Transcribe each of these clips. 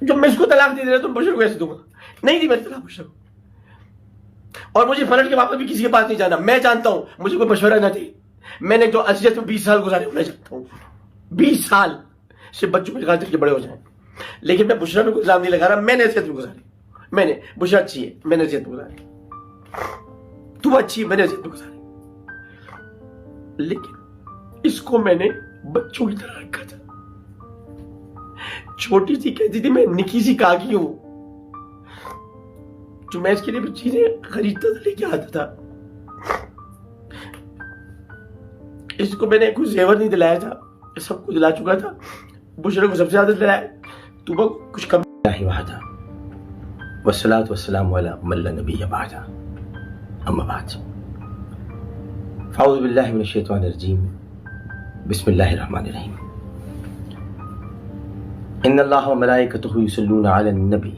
جب میں اس کو طلاق دے دے رہا تو بشر کو ایسے دوں گا, نہیں دی میں طلاق بشر کو. اور مجھے پلٹ کے واپس بھی کسی کے پاس نہیں جانا. میں جانتا ہوں مجھے کوئی مشورہ نہ دے. میں نے جو اذیت میں 20 سال گزارے میں جانتا ہوں, 20 سال سے بچوں کو خاطر کے بڑے ہو جائیں, لیکن میں بشرا میں کوئی الزام نہیں لگا رہا. میں نے اذیت میں گزاری, میں نے بشرا اچھی ہے, میں نے اذیت میں گزاری, تو اچھی ہے, میں نے اذیت میں گزاری. لیکن اس کو میں نے بچوں کی طرح رکھا تھا. چھوٹی سی کہتی تھی میں نکی سی کاکی ہوں, جو میں اس کے لیے بھی چیزیں خریدتا تھا لے کے آتا تھا. اس کو میں نے کوئی زیور نہیں دلایا تھا, سب کو دلا چکا تھا. بشرا کو سب سے زیادہ دلایا, تو کچھ کم نہیں ہوا تھا. والصلاة والسلام علی من لا نبی بعد, اما بعد. فاعوذ باللہ من الشیطان الرجیم, بسم اللہ الرحمن الرحیم. ان اللہ وملائکتہ یصلون علی النبی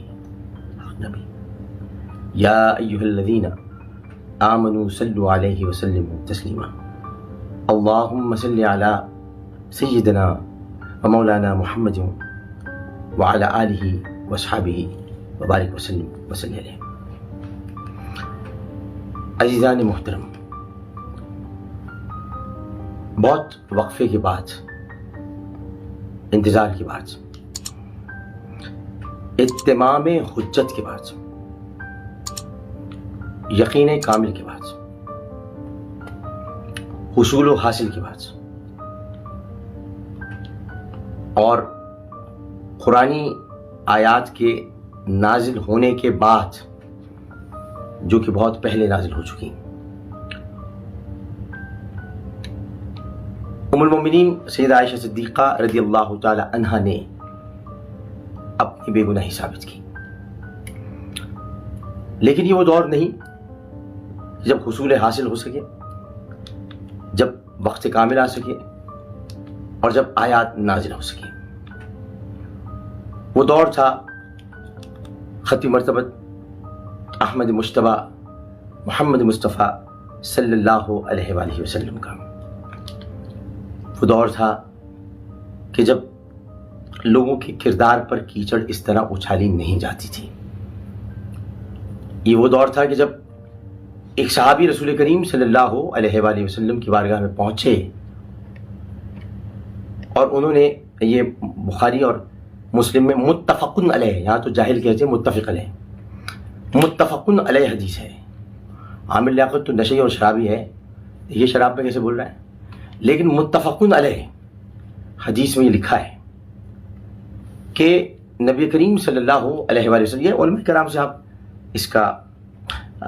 یا ایہا الذین آمنوا صلوا علیہ وسلموا تسلیما. اللہم صل علی سیدنا ومولانا محمد وعلی آلہ واصحابہ وبارک وسلم وصلی علیہ. عزیزان محترم, بہت وقفے کے بعد, انتظار کے بعد, اتمام حجت کے بعد, یقین کامل کے بعد, حصول و حاصل کے بعد, اور قرآنی آیات کے نازل ہونے کے بعد, جو کہ بہت پہلے نازل ہو چکی, ام المومنین سیدہ عائشہ صدیقہ رضی اللہ تعالی عنہا نے اپنی بے گناہی ثابت کی. لیکن یہ وہ دور نہیں جب حصول حاصل ہو سکے, جب وقت کامل آ سکے, اور جب آیات نازل ہو سکے. وہ دور تھا ختم مرتبت احمد مجتبیٰ محمد مصطفیٰ صلی اللہ علیہ وآلہ وسلم کا. وہ دور تھا کہ جب لوگوں کے کردار پر کیچڑ اس طرح اچھالی نہیں جاتی تھی. یہ وہ دور تھا کہ جب ایک صحابی رسول کریم صلی اللہ علیہ وآلہ وسلم کی بارگاہ میں پہنچے, اور انہوں نے, یہ بخاری اور مسلم میں متفقن علیہ, یہاں تو جاہل کہتے ہیں متفق علیہ, متفقن علیہ حدیث ہے. عامر لیاقت تو نشئی اور شرابی ہے, یہ شراب میں کیسے بول رہا ہے, لیکن متفقن علیہ حدیث میں یہ لکھا ہے کہ نبی کریم صلی اللہ علیہ وآلہ وسلم, یہ علماء کرام سے آپ اس کا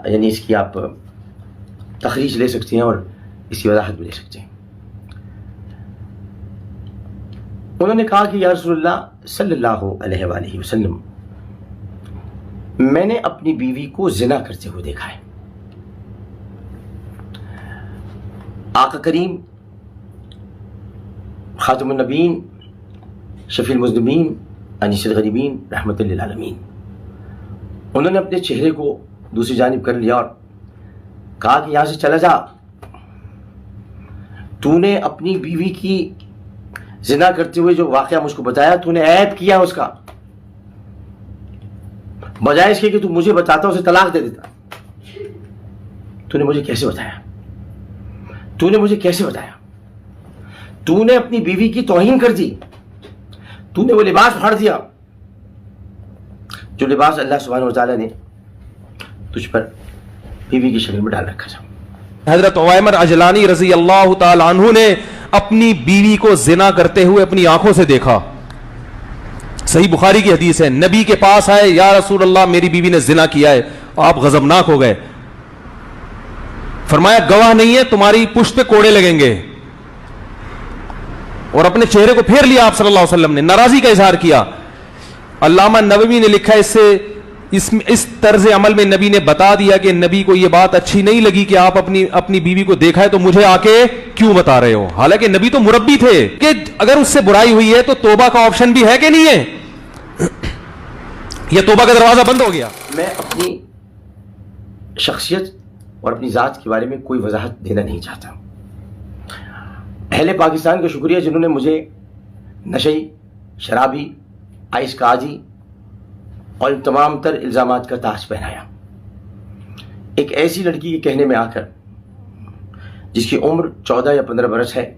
یعنی اس کی آپ تخریج لے سکتے ہیں اور اس کی وضاحت بھی لے سکتے ہیں. انہوں نے کہا کہ یا رسول اللہ صلی اللہ علیہ وآلہ وسلم, میں نے اپنی بیوی کو زنا کرتے ہوئے دیکھا ہے. آقا کریم خاتم النبیین شفیع المذنبین انیس الغریبین رحمت للعالمین, انہوں نے اپنے چہرے کو دوسری جانب کر لیا اور کہا کہ یہاں سے چلا جا, تو نے اپنی بیوی کی زنا کرتے ہوئے جو واقعہ مجھ کو بتایا, تو نے عیب کیا اس کا, بجائے اس کے کہ تو مجھے بتاتا اسے طلاق دے دیتا. تو نے مجھے کیسے بتایا, تو نے مجھے کیسے بتایا, تو نے اپنی بیوی کی توہین کر دی, تو نے وہ لباس پھاڑ دیا جو لباس اللہ سبحانہ وتعالی نے تجھ پر بیوی کی شکل میں ڈال رکھا تھا. حضرت عویمر عجلانی رضی اللہ تعالی عنہ نے اپنی بیوی کو زنا کرتے ہوئے اپنی آنکھوں سے دیکھا. صحیح بخاری کی حدیث ہے, نبی کے پاس آئے, یا رسول اللہ میری بیوی نے زنا کیا ہے. آپ غضبناک ہو گئے, فرمایا گواہ نہیں ہے, تمہاری پشت پہ کوڑے لگیں گے, اور اپنے چہرے کو پھیر لیا آپ صلی اللہ علیہ وسلم نے, ناراضی کا اظہار کیا. علامہ نووی نے لکھا اس سے اس طرز عمل میں نبی نے بتا دیا کہ نبی کو یہ بات اچھی نہیں لگی کہ آپ اپنی بیوی کو دیکھا ہے تو مجھے آ کے کیوں بتا رہے ہو. حالانکہ نبی تو مربی تھے کہ اگر اس سے برائی ہوئی ہے تو توبہ کا آپشن بھی ہے کہ نہیں ہے, یہ توبہ کا دروازہ بند ہو گیا. میں اپنی شخصیت اور اپنی ذات کے بارے میں کوئی وضاحت دینا نہیں چاہتا. اہل پاکستان کا شکریہ جنہوں نے مجھے نشئی, شرابی, آئس کاجی اور ان تمام تر الزامات کا تاج پہنایا. ایک ایسی لڑکی کے کہنے میں آ کر جس کی عمر 14 یا 15 برس ہے,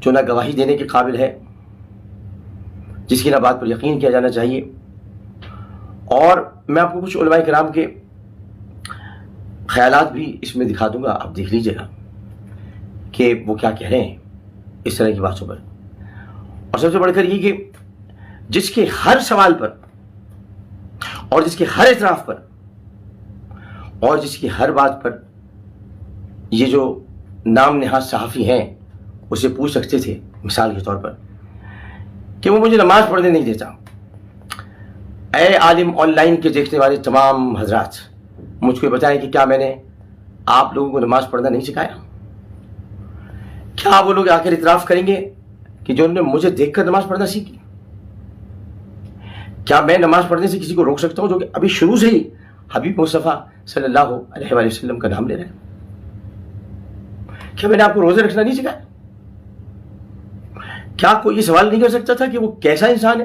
جو نہ گواہی دینے کے قابل ہے, جس کی نہ بات پر یقین کیا جانا چاہیے. اور میں آپ کو کچھ علماء کرام کے خیالات بھی اس میں دکھا دوں گا, آپ دیکھ لیجئے گا کہ وہ کیا کہہ رہے ہیں اس طرح کی باتوں پر. اور سب سے بڑھ کر یہ کہ جس کے ہر سوال پر اور جس کے ہر اعتراف پر اور جس کی ہر بات پر یہ جو نام نہاد صحافی ہیں اسے پوچھ سکتے تھے مثال کے طور پر کہ وہ مجھے نماز پڑھنے نہیں دیتا. اے عالم آن لائن کے دیکھنے والے تمام حضرات, مجھ کو بتائیں کہ کیا میں نے آپ لوگوں کو نماز پڑھنا نہیں سکھایا؟ کیا وہ لوگ آ کر اعتراف کریں گے کہ جو انہوں نے مجھے دیکھ کر نماز پڑھنا سیکھی؟ کیا میں نماز پڑھنے سے کسی کو روک سکتا ہوں جو کہ ابھی شروع سے ہی حبیب مصطفیٰ صلی اللہ علیہ وآلہ وسلم کا نام لے رہے ہیں؟ کیا میں نے آپ کو روزے رکھنا نہیں سکھایا؟ کیا کوئی یہ سوال نہیں کر سکتا تھا کہ وہ کیسا انسان ہے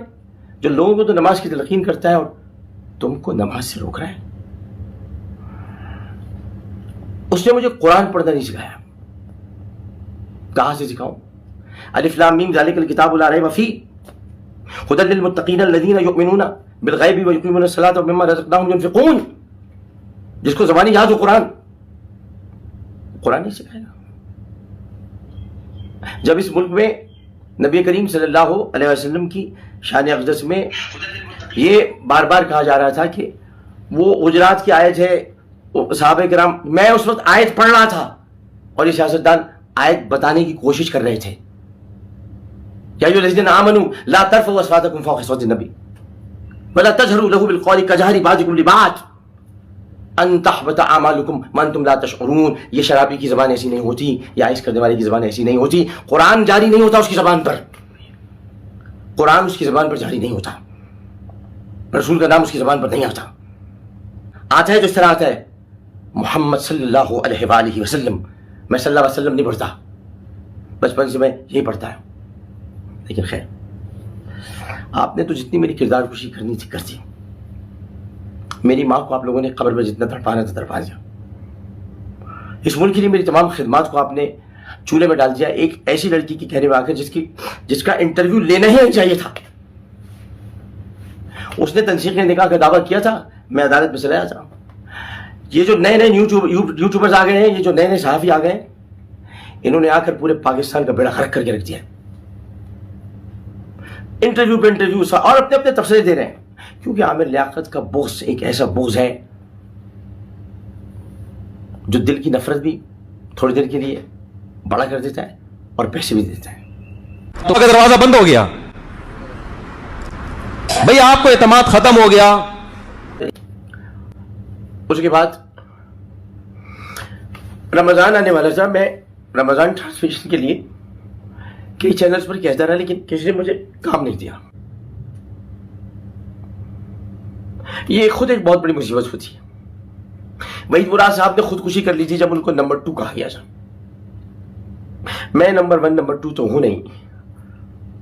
جو لوگوں کو تو نماز کی تلقین کرتا ہے اور تم کو نماز سے روک رہا ہے؟ اس نے مجھے قرآن پڑھنا نہیں سکھایا. کہاں سے سکھاؤں؟ الف لام میم ذالک الکتاب لا ریب فیہ ھدی للمتقین الذین یؤمنون بالغیب ویقیمون الصلاۃ ومما رزقناہم ینفقون. جس کو زبانی یاد ہو قرآن نہیں سکھائے گا. جب اس ملک میں نبی کریم صلی اللہ علیہ وسلم کی شان اقدس میں یہ بار بار کہا جا رہا تھا کہ وہ حجرات کی آیت ہے, صحابہ کرام, میں اس وقت آیت پڑھ رہا تھا اور یہ سیاستدان آیت بتانے کی کوشش کر رہے تھے. یا ایھا الذین آمنوا لا ترفعوا اصواتکم فوق صوت النبی ولا تجهروا له بالقول كجهر بعضکم لبعض ان تحبط اعمالکم وانتم لا تشعرون. یہ شرابی کی زبان ایسی نہیں ہوتی, یا عائش کرنے والے کی زبان ایسی نہیں ہوتی. قرآن جاری نہیں ہوتا اس کی زبان پر, قرآن اس کی زبان پر جاری نہیں ہوتا, رسول کا نام اس کی زبان پر نہیں آتا. آتا ہے تو اس طرح آتا ہے محمد صلی اللہ علیہ وآلہ وسلم. میں صلی اللہ علیہ وسلم نہیں پڑھتا, بچپن سے میں یہی پڑھتا ہے. لیکن خیر, آپ نے تو جتنی میری کردار کشی کرنی تھی کر دی. میری ماں کو آپ لوگوں نے قبر میں جتنا تڑپانا تھا تڑپا دیا. اس ملک کے لیے میری تمام خدمات کو آپ نے چولہے میں ڈال دیا ایک ایسی لڑکی کی کہنے میں آ کر جس کا انٹرویو لینا ہی نہیں چاہیے تھا. اس نے تنسیق نکاح کا دعویٰ کیا تھا, میں عدالت میں چلا جاتا. یہ جو نئے یوٹیوبرز آ گئے ہیں, یہ جو نئے صحافی آ گئے ہیں, انہوں نے آ کر پورے پاکستان کا بیڑا غرق کر کے رکھ دیا. انٹرویو پہ انٹرویو اور اپنے اپنے تبصرے دے رہے ہیں, کیونکہ عامر لیاقت کا بغض ایک ایسا بغض ہے جو دل کی نفرت بھی تھوڑی دیر کے لیے بڑا کر دیتا ہے اور پیسے بھی دیتا ہے. تو اگر دروازہ بند ہو گیا بھئی, آپ کو اعتماد ختم ہو گیا. اس کے بعد رمضان آنے والا تھا. میں رمضان ٹرانسمیشن کے لیے کئی چینلز پر کہتا رہا, لیکن کسی نے مجھے کام نہیں دیا. یہ خود ایک بہت بڑی مصیبت ہوتی ہے. وحید مراد صاحب نے خودکشی کر لی تھی جب ان کو نمبر 2 کہا گیا تھا. میں نمبر 1 نمبر 2 تو ہوں نہیں.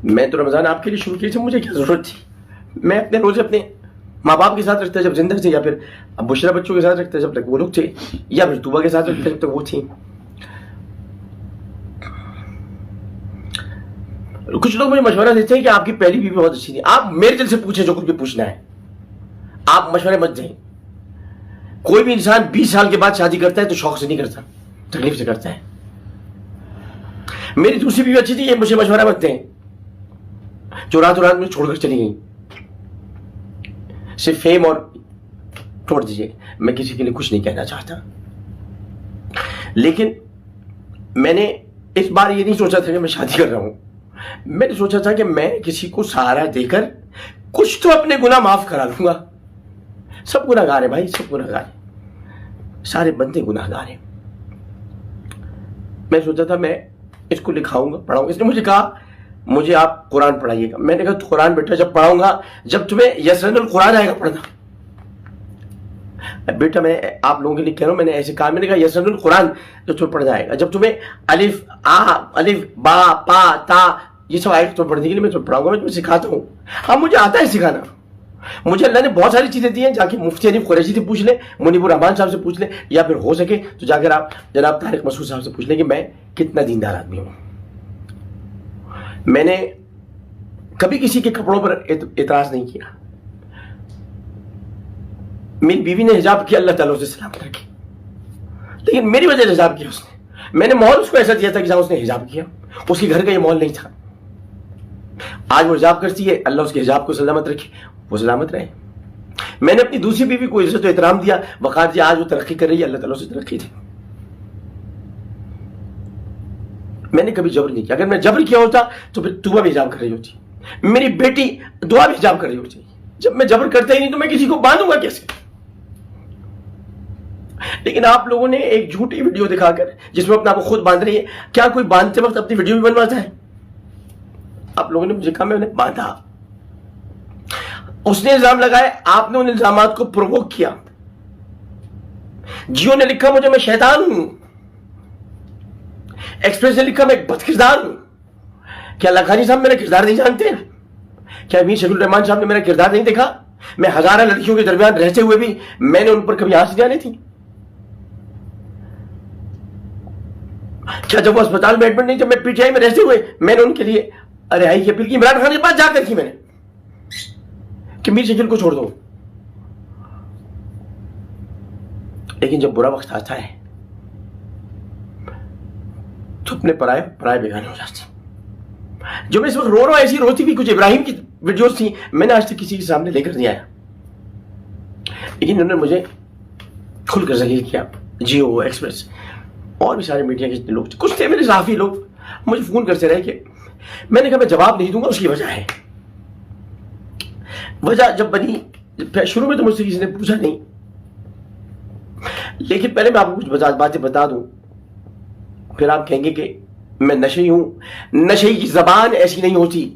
میں تو رمضان آپ کے لیے شروع کی تھی, مجھے کیا ضرورت تھی. میں اپنے روزے اپنے ماں باپ کے ساتھ رکھتا جب زندہ تھے, یا پھر بشرا بچوں کے ساتھ رکھتا جب تک وہ لوگ تھے, یا پھر طوبہ کے ساتھ رکھتا جب تک وہ تھی. کچھ لوگ مجھے مشورہ دیتے ہیں کہ آپ کی پہلی بیوی بہت اچھی تھی. آپ میرے دل سے پوچھیں جو کچھ بھی پوچھنا ہے, آپ مشورے مت دیں. کوئی بھی انسان 20 سال کے بعد شادی کرتا ہے تو شوق سے نہیں کرتا, تکلیف سے کرتا ہے. میری دوسری بیوی اچھی تھی, یہ مجھے مشورہ مت دیں جو راتوں رات میں چھوڑ کر چلی گئی. صرف فیم اور چھوڑ دیجیے, میں کسی کے لیے کچھ نہیں کہنا چاہتا. لیکن میں نے اس بار یہ نہیں سوچا تھا کہ میں شادی کر رہا ہوں. میں نے سوچا تھا کہ میں کسی کو سہارا دے کر کچھ تو اپنے گناہ معاف کرا لوں گا. سب گناہ گار ہیں بھائی, سب گناہ گار ہیں, سارے بندے گناہ گار ہیں. میں سوچا تھا میں اس کو لکھاؤں گا, پڑھاؤں گا. اس نے مجھے کہا مجھے آپ قرآن پڑھائیے گا. میں نے کہا قرآن بیٹا جب پڑھاؤں گا جب تمہیں یسرن القرآن آئے گا پڑھنا. بیٹا میں آپ لوگوں کے لیے کہہ رہا ہوں, میں نے ایسے کہا, میں نے کہا یسرن القرآن جو تمہیں پڑھنا آئے گا, جب تمہیں الف با پا تا یہ سب آئے تو پڑھنے کے لیے میں تمہیں پڑھاؤں گا, میں تمہیں سکھاتا ہوں. ہاں مجھے آتا ہے سکھانا, مجھے اللہ نے بہت ساری چیزیں دی ہیں، جا کے مفتی حنیف قریشی سے پوچھ لیں، منیب الرحمان صاحب سے پوچھ لیں، یا پھر ہو سکے تو جا کر آپ جناب طارق مسعود صاحب سے پوچھ لیں کہ میں کتنا دیندار آدمی ہوں۔ میں نے کبھی کسی کے کپڑوں پر اعتراض نہیں کیا، میری بیوی نے حجاب کیا، اللہ تعالیٰ اسے سلامت رکھے، لیکن میری وجہ سے حجاب کیا اس نے۔ میں نے ماحول اس کو ایسا دیا تھا کہ جہاں اس نے حجاب کیا، اس کے گھر کا یہ ماحول نہیں تھا۔ آج وہ حجاب کرتی ہے، اللہ اس کے حجاب کو سلامت رکھے، وہ سلامت رہے۔ میں نے اپنی دوسری بیوی کو عزت و احترام دیا، وقار دیا، آج وہ ترقی کر رہی ہے، اللہ تعالیٰ سے ترقی دے۔ میں نے کبھی جبر نہیں کیا، اگر میں جبر کیا ہوتا تو پھر توبہ بھی حجاب کر رہی ہوتی، میری بیٹی دعا بھی حجاب کر رہی ہوتی۔ جب میں جبر کرتا ہی نہیں تو میں کسی کو باندھوں گا کیسے؟ لیکن آپ لوگوں نے ایک جھوٹی ویڈیو دکھا کر جس میں اپنا آپ کو خود باندھ رہی ہے، کیا کوئی باندھتے وقت اپنی ویڈیو بھی بنواتا ہے؟ آپ لوگوں نے مجھے کہا میں نے باندھا، اس نے الزام لگائے، آپ نے ان الزامات کو پرووک کیا۔ جیو نے لکھا مجھے میں شیطان ہوں، ایکسپریس نے لکھا میں ایک بد کردار ہوں۔ کیا لکھانی صاحب میرا کردار نہیں جانتے؟ کیا امیر شکیل الرحمان صاحب نے میرا کردار نہیں دیکھا؟ میں ہزارہ لڑکیوں کے درمیان رہتے ہوئے بھی میں نے ان پر کبھی آنکھ جانے تھی؟ کیا جب وہ اسپتال میں ایڈمٹ نہیں، جب میں پی ٹی آئی میں رہتے ہوئے میں نے ان کے لیے رہائی کی اپیل کی، عمران خان کے پاس جا کر کی میں نے کہ میر شکیل کو چھوڑ دو؟ لیکن جب برا وقت آتا ہے تو اپنے پرائے بیگانے ہو جاتے ہیں۔ جو میں اس وقت رو رہا ہوں، ایسی روتی بھی کچھ ابراہیم کی ویڈیوز تھیں، میں نے آج تک کسی کے سامنے لے کر نہیں آیا، لیکن انہوں نے مجھے کھل کر ذلیل کیا۔ جیو، ایکسپریس اور بھی سارے میڈیا کے جتنے لوگ تھے، کچھ تھے میرے صحافی لوگ، مجھے فون کرتے رہے کہ میں نے کہا میں جواب نہیں دوں گا، اس کی وجہ ہے۔ وجہ جب بنی، شروع میں تو مجھ سے کسی نے پوچھا نہیں، لیکن پہلے میں آپ کو کچھ باتیں بتا دوں، پھر آپ کہیں گے کہ میں نشئی ہوں۔ نشئی کی زبان ایسی نہیں ہوتی۔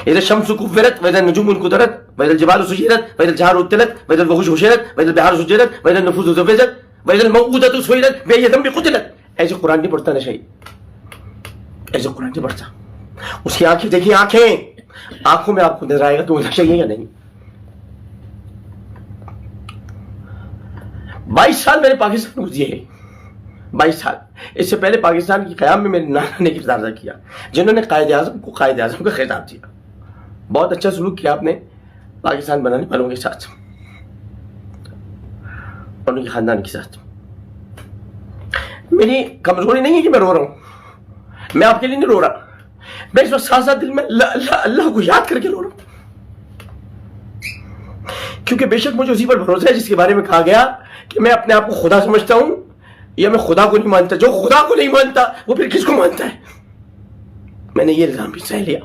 اذا الشمس كورت واذا النجوم انكدرت واذا الجبال سيرت واذا البحار عطلت واذا الوحوش حشرت واذا البحار سجرت واذا النفوس زوجت واذا الموءودة سئلت بأي ذنب قتلت۔ ایسے قرآن نہیں پڑھتا نشئی، ایسے قرآن نہیں پڑھتا۔ اس کی آنکھیں دیکھیں، آنکھوں میں آپ کو نظر آئے گا کہ وہ نشئی ہے یا نہیں۔ 22 سال میں نے پاکستان کو دیے، 22 سال۔ اس سے پہلے پاکستان کے قیام میں میرے نانا نے کردار ادا کیا، جنہوں نے قائد اعظم کو قائد اعظم کا خطاب دیا۔ بہت اچھا سلوک کیا آپ نے پاکستان بنانے والوں کے ساتھ اور ان کے خاندان کے ساتھ۔ میری کمزوری نہیں ہے کہ میں رو رہا ہوں، میں آپ کے لیے نہیں رو رہا، میں اس وقت ساتھ ساتھ دل میں اللہ کو یاد کر کے رو رہا ہوں، کیونکہ بے شک مجھے اسی پر بھروسہ ہے جس کے بارے میں کہا گیا کہ میں اپنے آپ کو خدا سمجھتا ہوں یا میں خدا کو نہیں مانتا۔ جو خدا کو نہیں مانتا وہ پھر کس کو مانتا ہے؟ میں نے یہ الزام بھی سہ لیا۔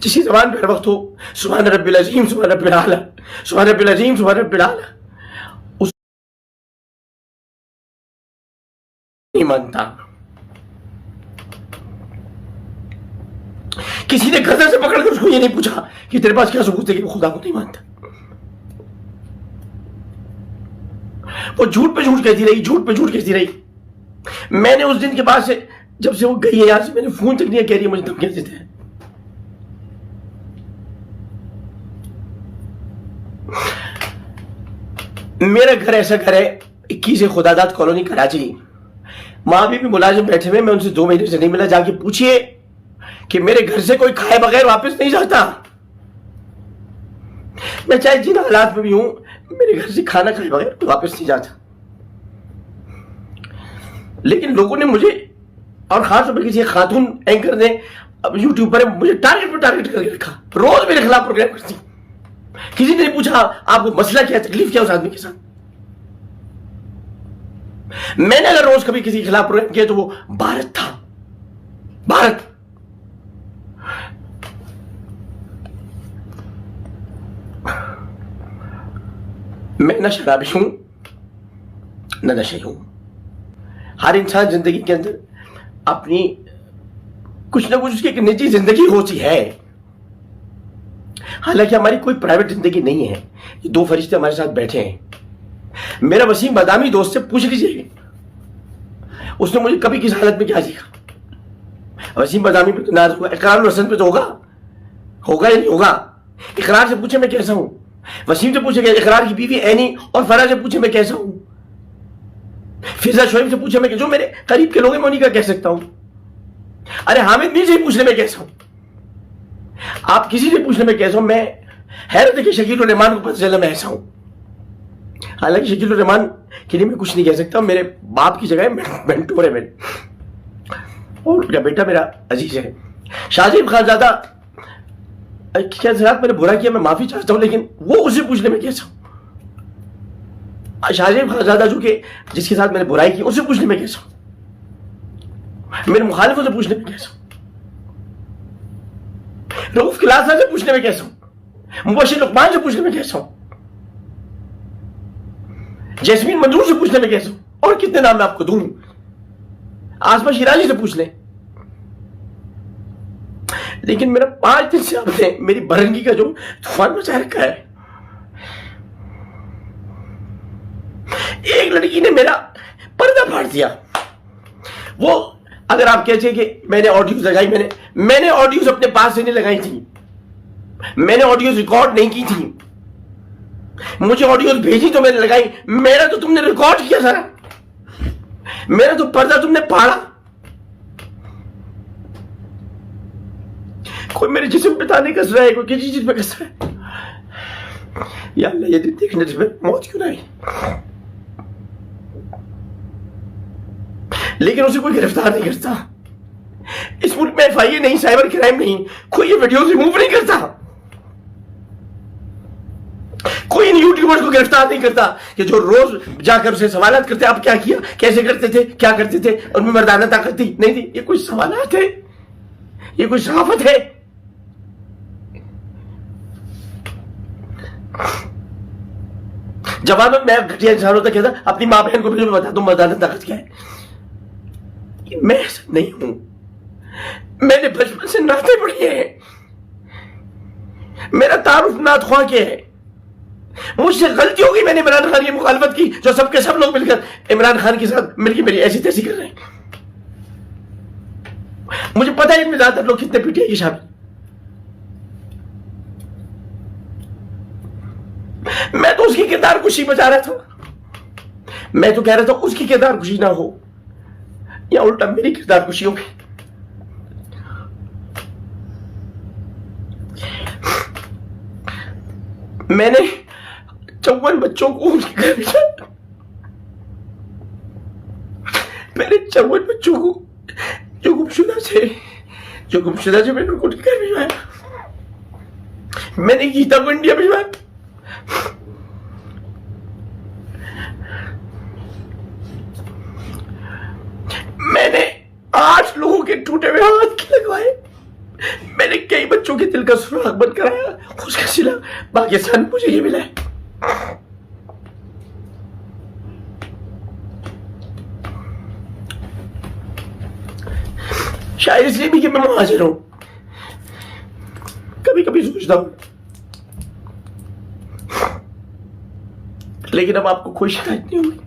جس کی زبان پہ ہر وقت ہو سبحان رب العظیم سبحان رب العالی، سبحان رب العظیم سبحان رب العالی، اس نہیں مانتا۔ کسی نے گردن سے پکڑ کر اس کو یہ نہیں پوچھا کہ تیرے پاس کیا ثبوت ہے کہ وہ خدا کو نہیں مانتا۔ وہ جھوٹ پہ جھوٹ کہتی رہی، جھوٹ پہ جھوٹ کہتی رہی۔ میں نے اس دن کے بعد سے، جب سے وہ گئی ہے یہاں سے، میں نے فون تک نہیں کہہ رہی ہے مجھے دھمکیاں دیتے ہیں۔ میرا گھر ایسا گھر ہے 21 خداداد کالونی کراچی، وہاں بھی ملازم بیٹھے ہوئے، میں ان سے 2 مہینے سے نہیں ملا۔ جا کے پوچھئے کہ میرے گھر سے کوئی کھائے بغیر واپس نہیں جاتا۔ میں چاہے جن حالات میں بھی ہوں، میرے گھر سے کھانا کھائے بغیر واپس نہیں جاتا۔ لیکن لوگوں نے مجھے، اور خاص طور پر کسی خاتون اینکر نے یوٹیوب پر مجھے ٹارگٹ پر ٹارگٹ کر کے رکھا، روز میرے خلاف پروگرام کرتی۔ کسی نے نہیں پوچھا آپ کو مسئلہ کیا، تکلیف کیا اس آدمی کے ساتھ۔ میں نے اگر روز کبھی کسی کے خلاف پروگرام کیا تو وہ بھارت تھا، بھارت۔ میں نہ شرابی ہوں نہ نشئی ہوں۔ ہر انسان زندگی کے اندر اپنی کچھ نہ کچھ اس کی ایک نجی زندگی ہوتی ہے، حالانکہ ہماری کوئی پرائیویٹ زندگی نہیں ہے۔ یہ 2 فرشتے ہمارے ساتھ بیٹھے ہیں۔ میرا وسیم بادامی دوست سے پوچھ لیجیے اس نے مجھے کبھی کس حالت میں کیا سیکھا۔ وسیم بادامی پہ تو ناز ہوا، اقرار الحسن پہ تو ہوگا یا نہیں ہوگا؟ اقرار سے پوچھے میں کیسا ہوں, وسیم سے پوچھے کہ اقرار کی بیوی عینی اور فرح سے پوچھے میں کیسا ہوں, فضا شعیب سے پوچھے میں جو میرے قریب کے لوگ ہیں میں انہیں کا کہہ سکتا ہوں. ارے حامد میر سے پوچھنے میں کیسا ہوں, آپ کسی سے پوچھنے میں کیسا ہوں. میں حیرت ہے کہ شکیل الرحمان کو پتہ چلا میں ایسا ہوں. حالانکہ شکیل الرحمان کے لیے میں کچھ نہیں کہہ سکتا, میرے باپ کی جگہ مینٹور ہے میرے, اور میرا بیٹا میرا عزیز ہے. شاہزیب خانزادہ کیا حضرات میں نے برا کیا, میں معافی چاہتا ہوں, لیکن وہ اسے پوچھنے میں کیسا ہوں. شاہزیب خانزادہ جو کہ جس کے ساتھ میں نے برائی کی اسے پوچھنے میں کیسا ہوں, میرے مخالفوں سے پوچھنے میں کیسا ہوں, رؤوف کلاسا سے پوچھنے میں کیسا ہوں, مبشر لقمان سے پوچھنے میں کیسا ہوں, جیسمین منظور سے پوچھنے میں کیسا ہوں, اور کتنے نام میں آپ کو دوں, آسما شیرازی سے پوچھ لیں. لیکن میرا 5 دن سے آپ نے میری برنگی کا جو طوفان مچا رکھا ہے. ایک لڑکی نے میرا پردہ پھاڑ دیا. وہ اگر آپ کہتے ہیں کہ میں نے آڈیوز لگائی, میں نے آڈیوز اپنے پاس سے نہیں لگائی تھی, میں نے آڈیوز ریکارڈ نہیں کی تھی, مجھے آڈیوز بھیجی تو میں نے لگائی. میرا تو تم نے ریکارڈ کیا سارا, میرا تو پردہ تم نے پھاڑا. کوئی میرے جسم پہ تانے کس رہا ہے, کوئی کسی چیز پہ کس رہا ہے. یا اللہ یہ دن دیکھنے سے موت کیوں نہ آئی. لیکن اسے کوئی گرفتار نہیں کرتا. اس ملک میں FIA نہیں, سائبر کرائم نہیں, کوئی یہ ویڈیوز ریموو نہیں کرتا, کوئی ان یوٹیوبرز کو گرفتار نہیں کرتا کہ جو روز جا کر اسے سوالات کرتے, آپ کیا کیا, کیسے کرتے تھے, کیا کرتے تھے, ان میں مردانہ طاقت تھی نہیں تھی. یہ کوئی سوالات ہے, یہ کوئی صحافت ہے. جواب میں گھٹیا انسان ہوتا کہتا اپنی ماں بہن کو بھی میں بتا دوں مردانہ طاقت کیا ہے. میں ایسا نہیں ہوں, میں نے بچپن سے نعتیں پڑھی ہیں, میرا تعارف نعت خواہ کے ہے. مجھ سے غلطی ہوگی, میں نے عمران خان کی مخالفت کی, جو سب کے سب لوگ مل کر عمران خان کے ساتھ مل کے میری ایسی تیسی کر رہے ہیں. مجھے پتا ہے ان میں زیادہ تر لوگ کتنے PTI کے شامل. میں تو اس کی کردار کشی بچا رہا تھا, میں تو کہہ رہا تھا اس کی کردار کشی نہ ہو, یا الٹا میری کردار کشی ہوگی. میں نے 54 بچوں کو ان کے گھر بھیجا, میں نے 54 بچوں کو جو گمشدہ تھے میں نے ان کو ان کے گھر بھیجوایا. میں نے گیتا کو انڈیا بھیجوایا. میں نے 8 لوگوں کے ٹوٹے ہوئے ہاتھ لگوائے. میں نے کئی بچوں کے دل کا سراغ بند کرایا, اس کا صلہ پاکستان مجھے یہ ملا ہے. شاید اس لیے بھی کہ میں مہاجر ہوں, کبھی کبھی سوچتا ہوں, لیکن اب آپ کو کوئی شکایت نہیں ہوگی.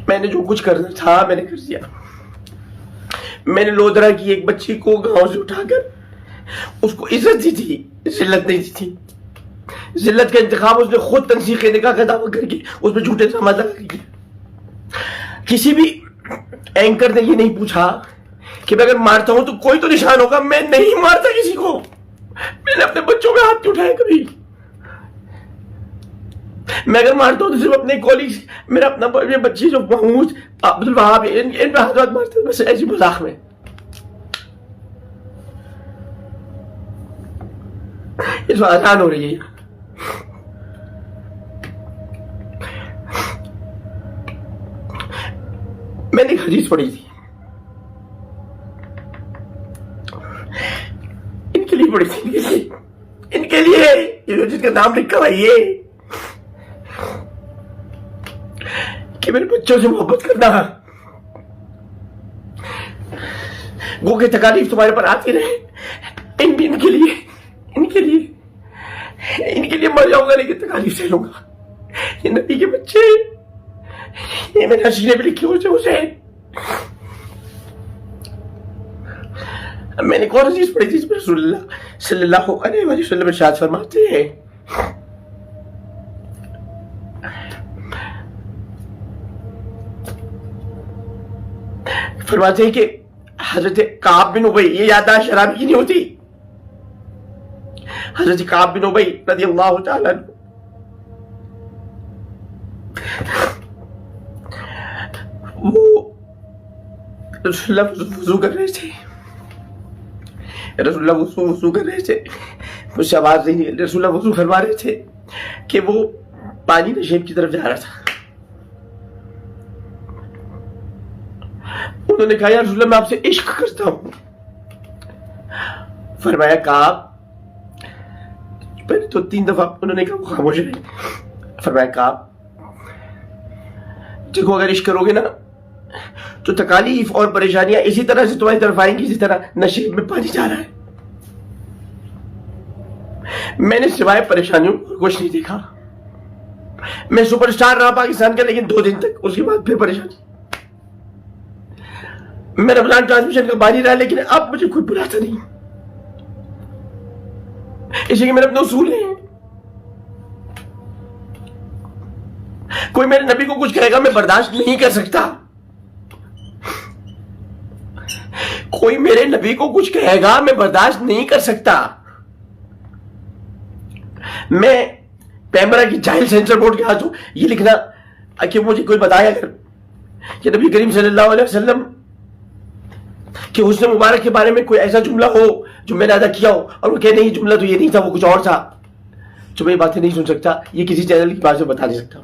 میں نے جو کچھ کرنا تھا میں نے کر دیا. میں نے لودرا کی ایک بچی کو گاؤں سے اٹھا کر اس کو عزت دی تھی, ذلت نہیں دی تھی. ذلت کا انتخاب اس نے خود تنسیخ نکاح کا دعویٰ کر کے اس پہ جھوٹے الزامات لگا کیا. کسی بھی اینکر نے یہ نہیں پوچھا کہ میں اگر مارتا ہوں تو کوئی تو نشان ہوگا. میں نہیں مارتا کسی کو, میں نے اپنے بچوں پہ ہاتھ نہیں اٹھایا کبھی. میں اگر مارتا ہوں تو صرف اپنے کولیگز, میرا اپنا بچی جو محمود عبدالوہاب ان پہ ہاتھ مارتے بس ایسی مذاق میں. اس وقت آسان ہو رہی ہے. میں نے ایک حدیث پڑھی تھی, ان کے لیے پڑھی تھی, ان کے لیے جس کا نام لکھا ہوا یہ کہ میرے بچوں سے محبت کرنا, گو کہ تکالیف تمہارے پر آتی رہے. ان کے لیے مر جاؤں گا لیکن تکالیف سے لوں گا. یہ نبی کے بچے, یہ میرے حسینے پہ لکھی ہوئے اسے. میں نے ایک اور حدیث پڑھی تھی اس میں رسول اللہ صلی اللہ علیہ وسلم ارشاد فرماتے ہیں کہ حضرت کعب بن ابی، یہ یادداشت شرابی کی نہیں ہوتی، حضرت کعب بن ابی رضی اللہ تعالیٰ عنہ وہ رسول اللہ وضو کر رہے تھے، رسول اللہ وضو کر رہے تھے، مجھ سے آواز نہیں، رسول اللہ وضو فرما رہے تھے کہ وہ پانی نشیب کی طرف جا رہا تھا. انہوں نے کہا یا رسول اللہ میں آپ سے عشق کرتا ہوں. فرمایا کعب، پہلے تو 3 دفعہ انہوں نے کہا وہ خاموش رہے. فرمایا کعب دیکھو اگر عشق کرو گے نا تو تکالیف اور پریشانیاں اسی طرح سے تمہاری طرف آئیں گی جس طرح نشیب میں پانی جا رہا ہے. میں نے سوائے پریشانیوں کچھ نہیں دیکھا. میں سپر سٹار رہا پاکستان کا، لیکن 2 دن تک، اس کے بعد پھر پریشانی. میں رمضان ٹرانسمیشن کا بانی رہا، لیکن اب مجھے کوئی بلاتا نہیں، اس لیے میرے اپنے اصول ہیں. کوئی میرے نبی کو کچھ کہے گا میں برداشت نہیں کر سکتا. کوئی میرے نبی کو کچھ کہے گا میں برداشت نہیں کر سکتا. میں پیمرا کی جاہل سینسر بورڈ کے ہاتھ ہوں یہ لکھنا کہ مجھے کوئی بتایا اگر کہ نبی کریم صلی اللہ علیہ وسلم کہ حسن مبارک کے بارے میں کوئی ایسا جملہ ہو جو میں نے ادا کیا ہو اور وہ کہ نہیں جملہ تو یہ نہیں تھا، وہ کچھ اور تھا، جو میں یہ باتیں نہیں سن سکتا، یہ کسی چینل کی بات سے بتا نہیں سکتا.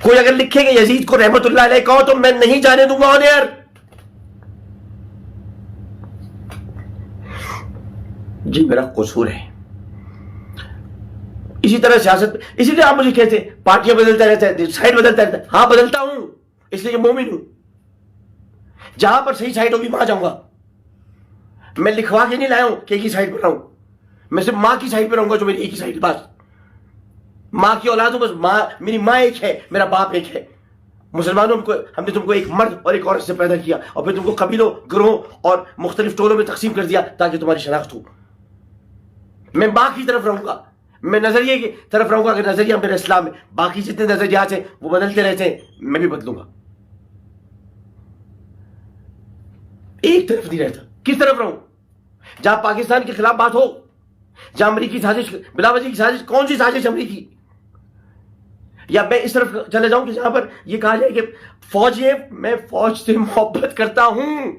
کوئی اگر لکھے کہ یزید کو رحمت اللہ علیہ کہو تو میں نہیں جانے دوں گا آن ایئر. جی میرا قصور ہے. اسی طرح سیاست، اسی لیے آپ مجھے کہتے ہیں پارٹیاں بدلتا رہتا ہے، سائڈ بدلتا رہتا ہے. ہاں بدلتا ہوں، اس لیے کہ مومن ہوں. جہاں پر صحیح سائڈ ہوگی وہاں جاؤں گا. میں لکھوا کے نہیں لایا ہوں کہ ایک ہی سائڈ پر رہوں. میں صرف ماں کی سائڈ پہ رہوں گا جو میری ایک ہی سائڈ. بس ماں کی اولاد ہوں، بس ماں، میری ماں ایک ہے، میرا باپ ایک ہے. مسلمانوں ہم نے تم کو ایک مرد اور ایک عورت سے پیدا کیا اور پھر تم کو قبیلوں، گروہوں اور مختلف ٹولوں میں تقسیم کر دیا تاکہ تمہاری شناخت ہو. میں ماں کی طرف رہوں گا، میں نظریے کی طرف رہوں گا. اگر نظریہ میرا اسلام ہے، باقی جتنے نظریات ہیں وہ بدلتے رہتے ہیں، میں بھی بدلوں گا. ایک طرف نہیں رہتا. کس طرف رہوں؟ جہاں پاکستان کے خلاف بات ہو، جہاں امریکی سازش، بلا وجہ کی سازش. کون سی سازش امریکی؟ یا میں اس طرف چلے جاؤں کہ جہاں پر یہ کہا جائے کہ فوج ہے، میں فوج سے محبت کرتا ہوں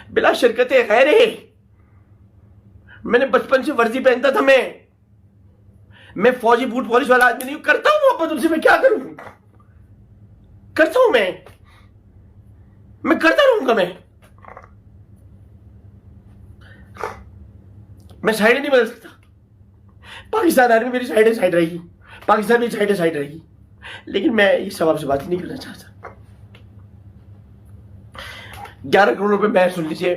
بلا شرکت غیر ہے. میں نے بچپن سے ورزی پہنتا تھا. میں فوجی بوٹ پالش والا آدمی نہیں ہوں. کرتا ہوں محبت ان سے. میں کیا کروں؟ کرتا ہوں. میں کرتا رہوں گا. میں سائڈ نہیں بدل سکتا. پاکستان آرمی میری سائڈ رہے گی، پاکستان میری سائڈ رہے گی، لیکن میں یہ سب آپ سے بات نہیں کرنا چاہتا. 11 کروڑ روپے میں سن لیجیے